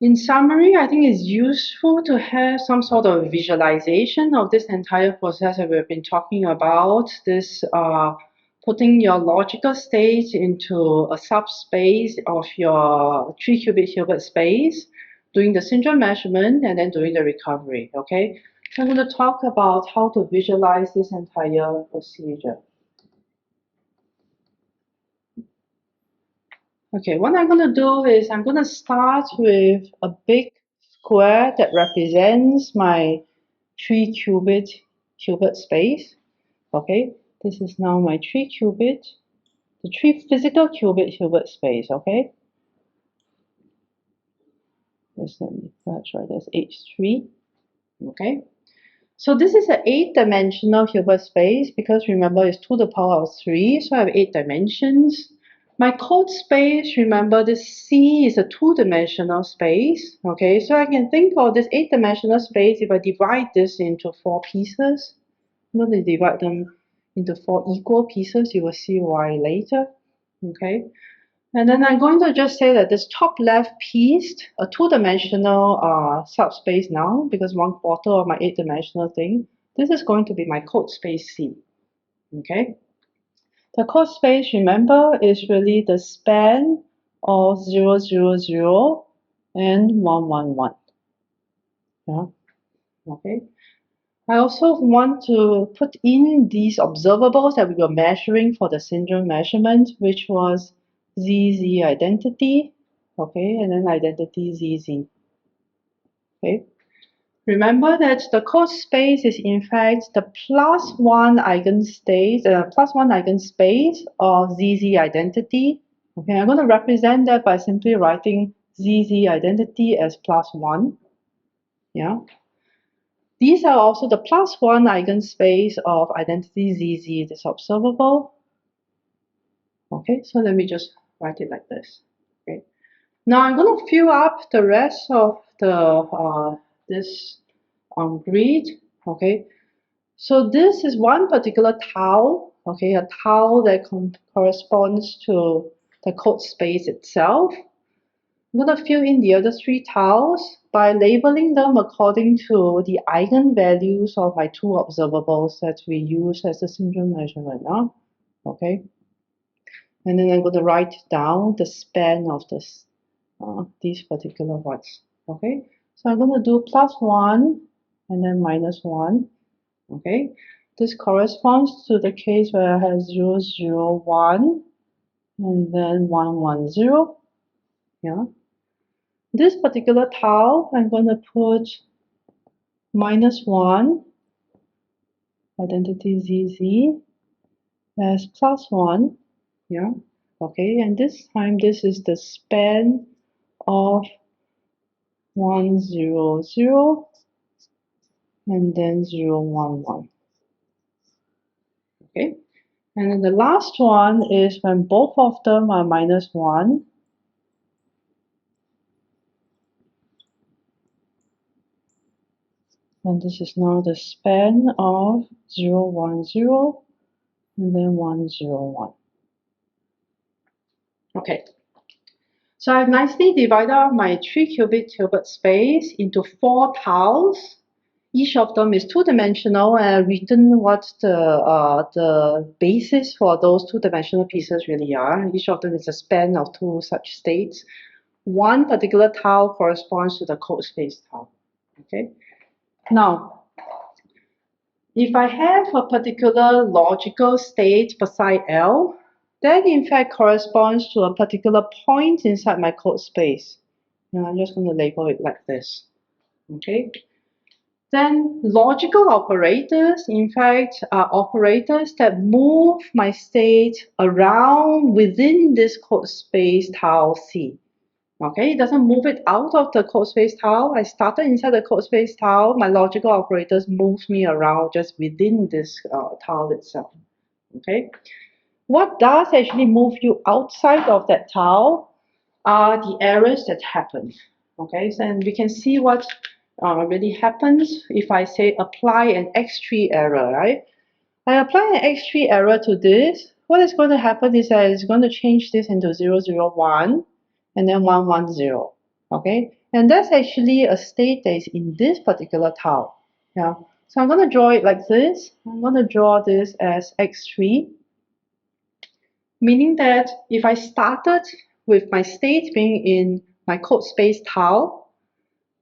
In summary, I think it's useful to have some sort of visualization of this entire process that we've been talking about, this putting your logical state into a subspace of your 3-qubit Hilbert space, doing the syndrome measurement, and then doing the recovery, okay? So I'm going to talk about how to visualize this entire procedure. Okay, what I'm going to do is I'm going to start with a big square that represents my 3-qubit Hilbert space. Okay, this is now my 3-qubit, the 3 physical qubit Hilbert space. Okay, let's try this H3. Okay, so this is an 8-dimensional Hilbert space because remember it's 2 to the power of 3, so I have 8 dimensions. My code space, remember this C is a 2-dimensional space, okay? So I can think of this 8-dimensional space if I divide this into 4 pieces. I'm going to divide them into 4 equal pieces. You will see why later, okay? And then I'm going to just say that this top left piece, a 2-dimensional subspace now, because 1/4 of my 8-dimensional thing, this is going to be my code space C, okay? The code space, remember, is really the span of 0, 0, 0 and 1, 1, 1. Yeah, okay. I also want to put in these observables that we were measuring for the syndrome measurement, which was ZZ identity, okay, and then identity ZZ. Okay. Remember that the code space is in fact the +1 eigenstate, +1 eigenspace of ZZ identity. Okay, I'm going to represent that by simply writing ZZ identity as +1. Yeah. These are also the +1 eigenspace of identity ZZ, this observable. Okay, so let me just write it like this. Okay. Now I'm going to fill up the rest of the this grid. Okay, so this is one particular tau. Okay, a tau that corresponds to the code space itself. I'm going to fill in the other 3 taus by labeling them according to the eigenvalues of my 2 observables that we use as the syndrome measurement. Okay, and then I'm going to write down the span of this these particular ones. Okay, so I'm going to do +1 and then -1. Okay, this corresponds to the case where I have 0, 0, 1 and then 1, 1, 0. Yeah. This particular tau, I'm going to put -1, identity ZZ, as +1. Yeah. Okay, and this time this is the span of 1, 0, 0 and then 0, 1, 1. Okay, and then the last one is when both of them are -1. And this is now the span of 0, 1, 0 and then 1, 0, 1. Okay, so I've nicely divided up my 3-qubit Hilbert space into 4 taus. Each of them is 2-dimensional, and I've written what the basis for those 2-dimensional pieces really are. Each of them is a span of 2 such states. One particular tau corresponds to the code space tau. Okay. Now, if I have a particular logical state beside L, that in fact corresponds to a particular point inside my code space. Now, I'm just going to label it like this. Okay. Then logical operators, in fact, are operators that move my state around within this code space tau C. Okay, it doesn't move it out of the code space tau. I started inside the code space tau. My logical operators moves me around just within this tau itself. Okay, what does actually move you outside of that tau are the errors that happen. Okay, so and we can see what really happens if I say apply an X3 error, right? I apply an X3 error to this. what is going to happen is that it's going to change this into 0, 0, 1, and then 1, 1, 0. Okay, and that's actually a state that is in this particular tile. Yeah. So I'm going to draw it like this. I'm going to draw this as x3, meaning that if I started with my state being in my code space tile,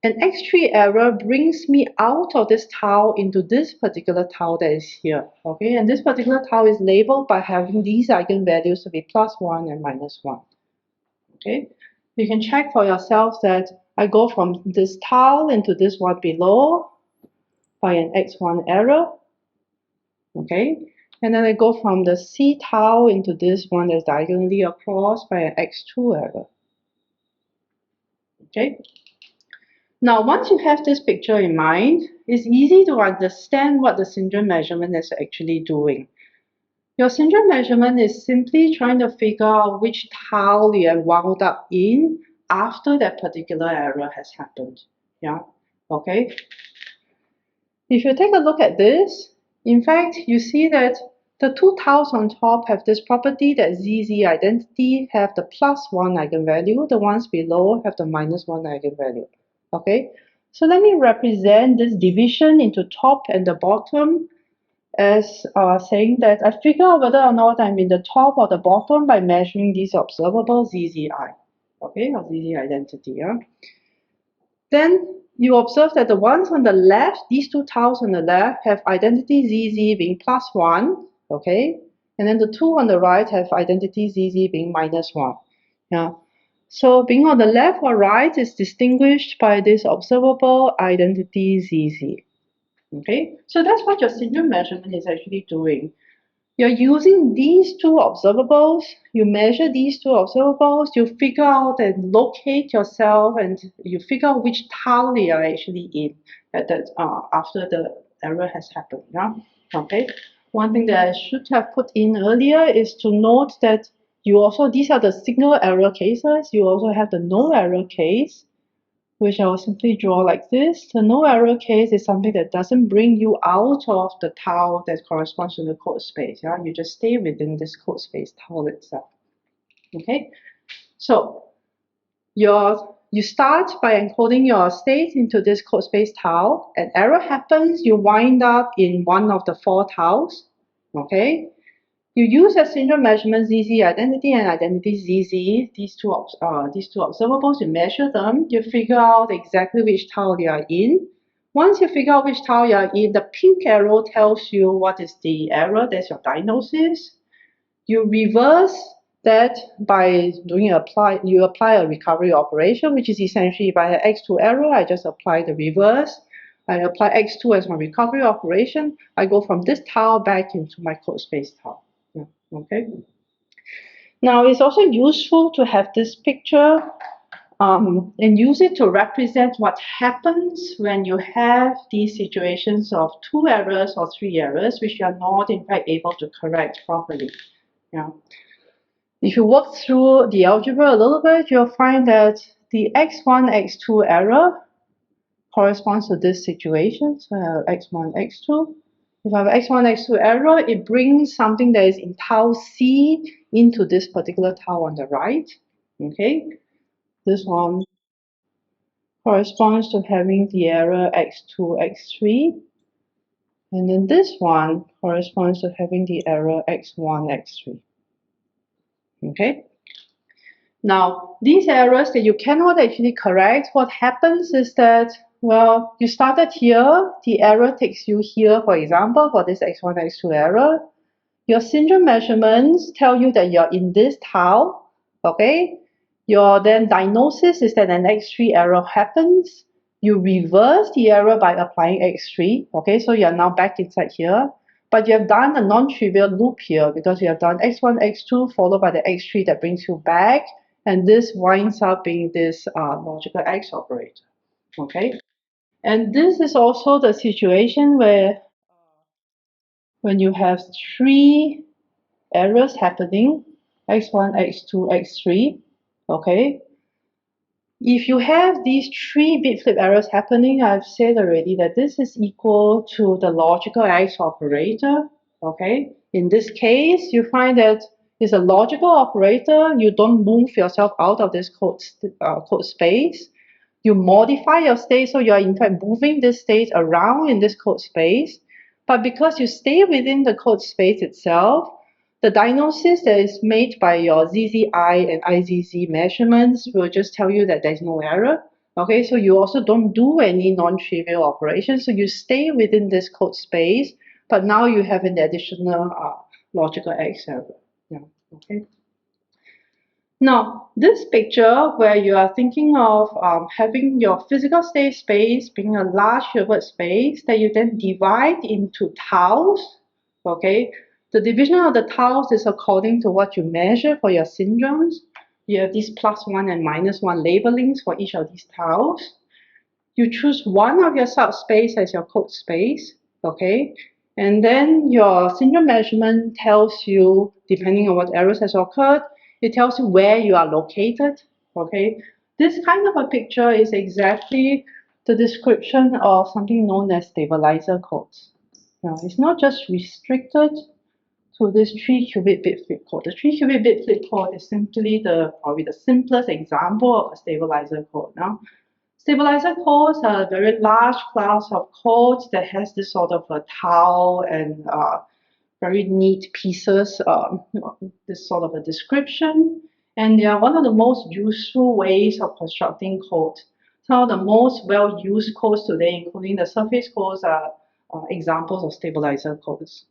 an x3 error brings me out of this tile into this particular tile that is here. Okay, and this particular tile is labeled by having these eigenvalues to be +1 and -1. Okay, you can check for yourself that I go from this tile into this one below by an x1 error. Okay, and then I go from the C tile into this one that's diagonally across by an x2 error. Okay. Now, once you have this picture in mind, it's easy to understand what the syndrome measurement is actually doing. Your syndrome measurement is simply trying to figure out which tile you have wound up in after that particular error has happened. Yeah, okay. If you take a look at this, in fact, you see that the two tiles on top have this property that ZZ identity have the +1 eigenvalue, the ones below have the -1 eigenvalue. Okay, so let me represent this division into top and the bottom as saying that I figure out whether or not I'm in the top or the bottom by measuring these observable ZZI, okay, or ZZ identity. Yeah? Then you observe that the ones on the left, these two tiles on the left, have identity ZZ being +1, okay, and then the two on the right have identity ZZ being -1. Yeah. So being on the left or right is distinguished by this observable identity ZZ. Okay, so that's what your syndrome measurement is actually doing. You're using these two observables, you measure these two observables, you figure out and locate yourself, and you figure out which tile you are actually in at that, after the error has happened. Yeah? Okay. One thing that I should have put in earlier is to note that you also, these are the signal error cases, you also have the no error case, which I will simply draw like this. The no error case is something that doesn't bring you out of the tile that corresponds to the code space. Yeah? You just stay within this code space tile itself. Okay, so you start by encoding your state into this code space tile. An error happens, you wind up in one of the 4 tiles. Okay, you use a syndrome measurement ZZ identity and identity ZZ, these two observables, you measure them, you figure out exactly which tile you are in. Once you figure out which tile you are in, the pink arrow tells you what is the error, that's your diagnosis. You reverse that by you apply a recovery operation, which is essentially by an x2 error, I just apply the reverse. I apply x2 as my recovery operation. I go from this tile back into my code space tile. Yeah, okay. Now, it's also useful to have this picture and use it to represent what happens when you have these situations of 2 errors or 3 errors, which you are not, in fact, able to correct properly. Yeah. If you work through the algebra a little bit, you'll find that the x1, x2 error corresponds to this situation. So I have x1, x2. If I have x1, x2 error, it brings something that is in tile C into this particular tile on the right. Okay, this one corresponds to having the error x2, x3. And then this one corresponds to having the error x1, x3. Okay. Now, these errors that you cannot actually correct, what happens is that, well, you started here, the error takes you here, for example, for this x1, x2 error. Your syndrome measurements tell you that you're in this tile, okay? Your then diagnosis is that an x3 error happens. You reverse the error by applying x3, okay? So you're now back inside here. But you have done a non-trivial loop here because you have done x1, x2 followed by the x3 that brings you back. And this winds up being this logical X operator, okay? And this is also the situation where when you have 3 errors happening, x1, x2, x3, okay? If you have these 3 bit flip errors happening, I've said already that this is equal to the logical X operator, Okay, in this case, you find that it's a logical operator. You don't move yourself out of this code space. You modify your state, so you are in fact moving this state around in this code space. But because you stay within the code space itself, the diagnosis that is made by your ZZI and IZZ measurements will just tell you that there's no error. Okay, so you also don't do any non-trivial operations. So you stay within this code space, but now you have an additional logical X error. Yeah. Okay. Now, this picture where you are thinking of having your physical state space being a large Hilbert space that you then divide into tiles, okay? The division of the tiles is according to what you measure for your syndromes. You have these +1 and -1 labelings for each of these tiles. You choose one of your subspace as your code space, okay? And then your syndrome measurement tells you, depending on what errors has occurred, it tells you where you are located, okay? This kind of a picture is exactly the description of something known as stabilizer codes. Now, it's not just restricted to this 3-qubit bit flip code. The 3-qubit bit flip code is simply probably the simplest example of a stabilizer code. Now, stabilizer codes are a very large class of codes that has this sort of a tile and very neat pieces, this sort of a description. And they are one of the most useful ways of constructing code. Some of the most well-used codes today, including the surface codes, are examples of stabilizer codes.